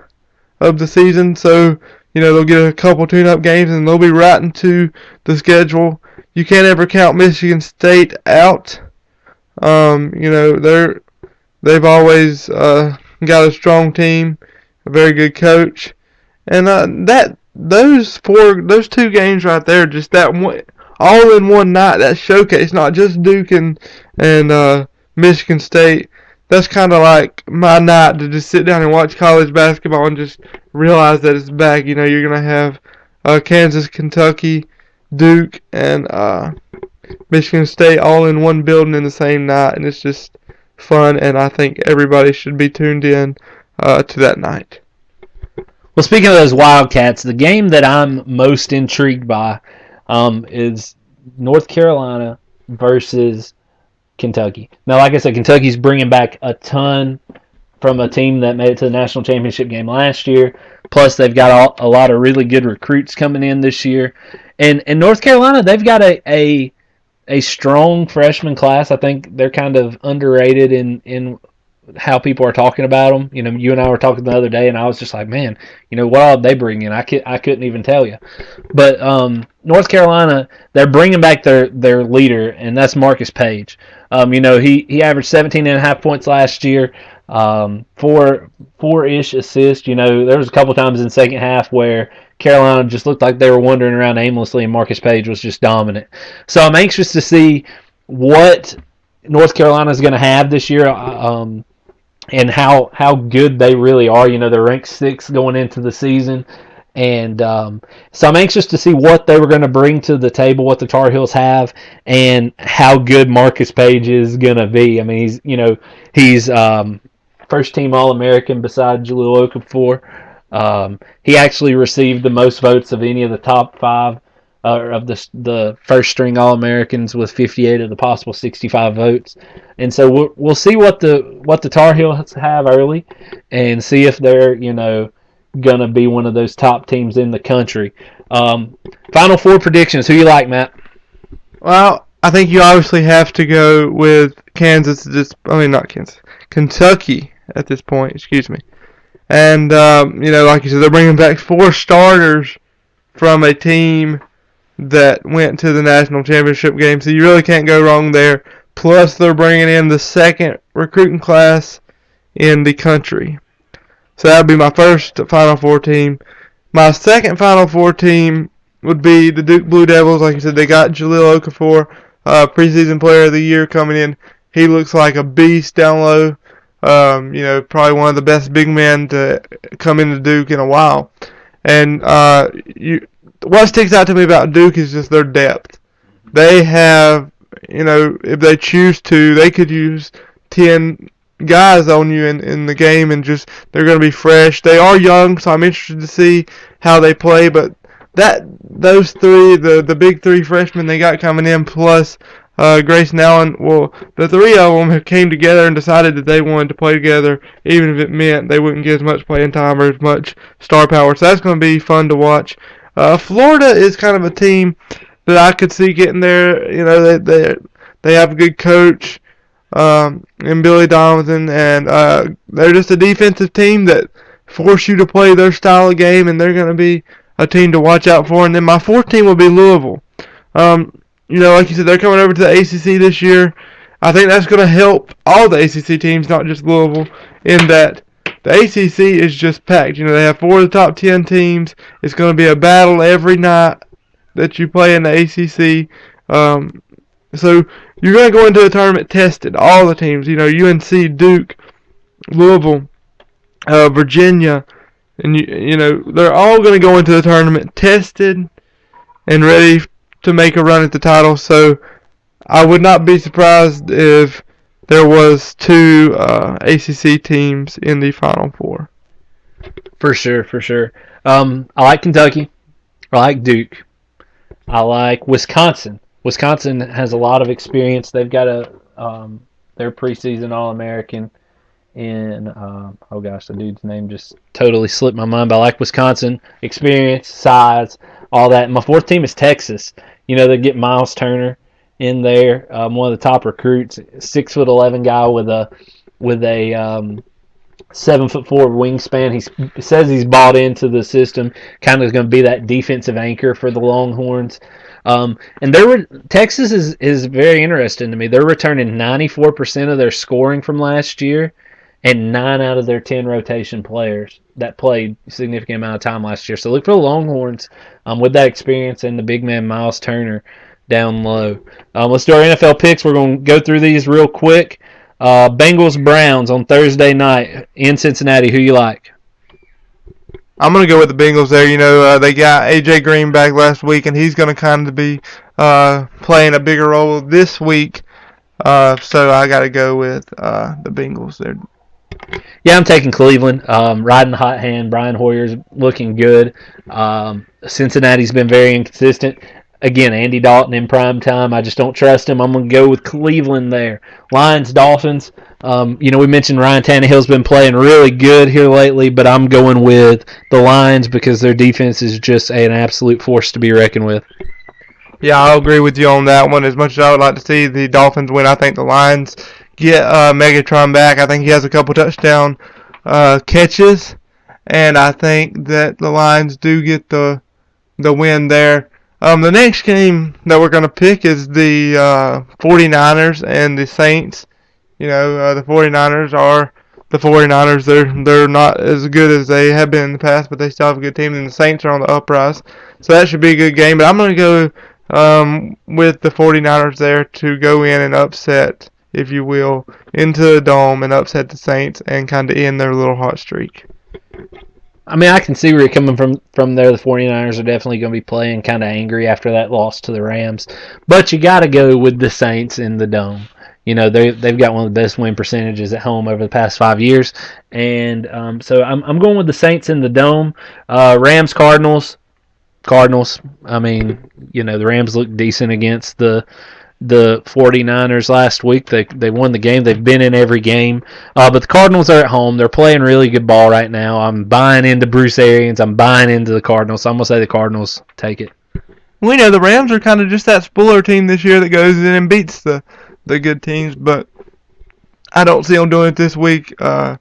of the season, so they'll get a couple tune-up games and they'll be right into the schedule. You can't ever count Michigan State out. They've always got a strong team, a very good coach, and those 2 games right there, just that one, all in one night, that showcase, not just Duke and Michigan State. That's kind of like my night to just sit down and watch college basketball and just realize that it's back. You're going to have Kansas, Kentucky, Duke, and Michigan State all in one building in the same night, and it's just fun, and I think everybody should be tuned in to that night. Well, speaking of those Wildcats, the game that I'm most intrigued by is North Carolina versus Kentucky. Now, like I said, Kentucky's bringing back a ton from a team that made it to the national championship game last year. Plus, they've got a lot of really good recruits coming in this year. And North Carolina, they've got a strong freshman class. I think they're kind of underrated in how people are talking about them. You and I were talking the other day, and I was just like, man, what all did they bring in? I couldn't even tell you. But North Carolina, they're bringing back their leader, and that's Marcus Page. He averaged 17.5 points last year, 4-ish assists. There was a couple times in the second half where Carolina just looked like they were wandering around aimlessly, and Marcus Page was just dominant. So I'm anxious to see what North Carolina is going to have this year, and how good they really are. They're ranked 6th going into the season. And so I'm anxious to see what they were going to bring to the table, what the Tar Heels have, and how good Marcus Page is going to be. I mean, he's first team All-American beside Jahlil Okafor. He actually received the most votes of any of the top 5 of the first string All-Americans with 58 of the possible 65 votes. And so we'll see what the Tar Heels have early, and see if they're gonna be one of those top teams in the country. Final 4 predictions. Who you like, Matt? Well, I think you obviously have to go with Kansas. Not Kansas, Kentucky at this point. Excuse me. And like you said, they're bringing back 4 starters from a team that went to the national championship game, so you really can't go wrong there. Plus, they're bringing in the 2nd recruiting class in the country. So that would be my first Final Four team. My second Final Four team would be the Duke Blue Devils. Like you said, they got Jahlil Okafor, preseason player of the year coming in. He looks like a beast down low. Probably one of the best big men to come into Duke in a while. And what sticks out to me about Duke is just their depth. They have, if they choose to, they could use 10 guys on you in the game, and just they're going to be fresh. They are young, so I'm interested to see how they play. But those three, the big three freshmen they got coming in, plus Grayson Allen, well, the three of them came together and decided that they wanted to play together, even if it meant they wouldn't get as much playing time or as much star power. So that's going to be fun to watch. Florida is kind of a team that I could see getting there. They have a good coach in Billy Donovan, and they're just a defensive team that force you to play their style of game, and they're going to be a team to watch out for. And then my fourth team will be Louisville. Like you said, they're coming over to the ACC this year. I think that's going to help all the ACC teams, not just Louisville, in that the ACC is just packed. They have 4 of the top 10 teams. It's going to be a battle every night that you play in the ACC. So you're going to go into the tournament tested, all the teams. UNC, Duke, Louisville, Virginia, and they're all going to go into the tournament tested and ready to make a run at the title. So I would not be surprised if there was 2 ACC teams in the Final Four. For sure, for sure. I like Kentucky. I like Duke. I like Wisconsin. Wisconsin has a lot of experience. They've got their preseason All-American in, the dude's name just totally slipped my mind. But I like Wisconsin. Experience, size, all that. And my fourth team is Texas. They get Miles Turner in there, one of the top recruits, 6'11" guy with a 7'4" wingspan. He says he's bought into the system. Kind of going to be that defensive anchor for the Longhorns. And Texas is very interesting to me. They're returning 94% of their scoring from last year, and 9 out of their 10 rotation players that played a significant amount of time last year. So look for the Longhorns with that experience and the big man Miles Turner down low. Let's do our NFL picks. We're going to go through these real quick. Bengals-Browns on Thursday night in Cincinnati. Who you like? I'm going to go with the Bengals there. They got A.J. Green back last week, and he's going to kind of be playing a bigger role this week. So I got to go with the Bengals there. Yeah, I'm taking Cleveland. Riding the hot hand. Brian Hoyer's looking good. Cincinnati's been very inconsistent. Again, Andy Dalton in prime time. I just don't trust him. I'm going to go with Cleveland there. Lions, Dolphins. We mentioned Ryan Tannehill's been playing really good here lately, but I'm going with the Lions because their defense is just an absolute force to be reckoned with. Yeah, I'll agree with you on that one. As much as I would like to see the Dolphins win, I think the Lions get Megatron back. I think he has a couple touchdown catches, and I think that the Lions do get the win there. The next game that we're going to pick is the 49ers and the Saints. The 49ers are the 49ers. They're not as good as they have been in the past, but they still have a good team, and the Saints are on the uprise. So that should be a good game. But I'm going to go with the 49ers there to go in and upset, if you will, into the Dome and upset the Saints and kind of end their little hot streak. I mean, I can see where you're coming from there. The 49ers are definitely going to be playing kind of angry after that loss to the Rams. But you got to go with the Saints in the Dome. They've got one of the best win percentages at home over the past 5 years. And so I'm going with the Saints in the Dome. Rams, Cardinals. I mean, the Rams look decent against the 49ers last week. They won the game. They've been in every game. But the Cardinals are at home. They're playing really good ball right now. I'm buying into Bruce Arians. I'm buying into the Cardinals. So I'm going to say the Cardinals take it. We know the Rams are kind of just that spoiler team this year that goes in and beats the good teams, but I don't see them doing it this week. I'll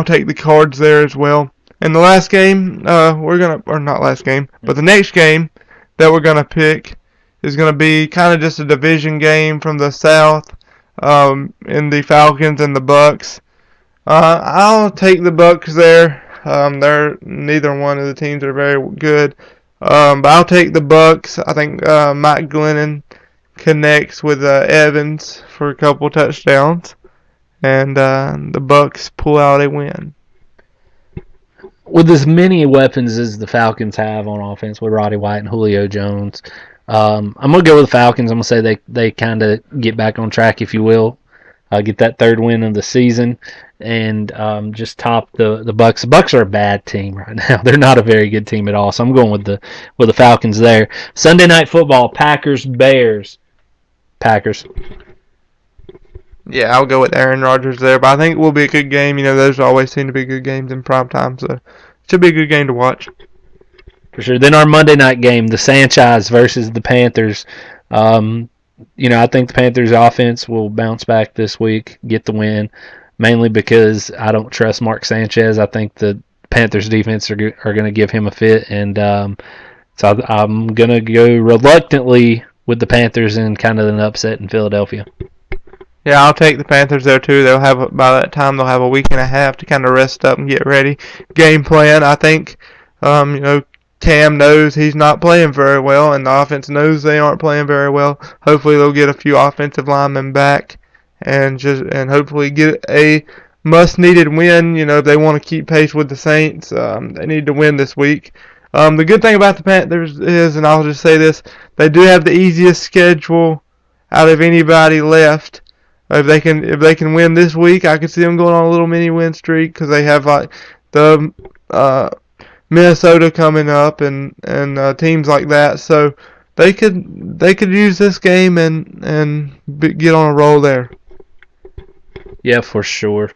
take the Cards there as well. And the last game, but the next game that we're going to pick is going to be kind of just a division game from the South in the Falcons and the Bucks. I'll take the Bucks there. Neither one of the teams are very good. But I'll take the Bucks. I think Mike Glennon connects with Evans for a couple touchdowns, and the Bucks pull out a win. With as many weapons as the Falcons have on offense with Roddy White and Julio Jones, I'm gonna go with the Falcons. I'm gonna say they kind of get back on track, if you will, get that third win of the season, and just top the Bucks. The Bucks are a bad team right now. They're not a very good team at all. So I'm going with the Falcons there. Sunday Night Football: Packers Bears. Packers. Yeah, I'll go with Aaron Rodgers there, but I think it will be a good game. You know, those always seem to be good games in prime time, so it should be a good game to watch. For sure. Then our Monday night game, the Sanchez versus the Panthers. I think the Panthers' offense will bounce back this week, get the win, mainly because I don't trust Mark Sanchez. I think the Panthers' defense are going to give him a fit, and so I'm going to go reluctantly with the Panthers and kind of an upset in Philadelphia. Yeah, I'll take the Panthers there too. By that time they'll have a week and a half to kind of rest up and get ready. Game plan, I think, Cam knows he's not playing very well, and the offense knows they aren't playing very well. Hopefully they'll get a few offensive linemen back, and hopefully get a much-needed win. You know, if they want to keep pace with the Saints, they need to win this week. The good thing about the Panthers is, and I'll just say this, they do have the easiest schedule out of anybody left. If they can win this week, I could see them going on a little mini win streak because they have like the Minnesota coming up and teams like that. So they could use this game and get on a roll there. Yeah, for sure.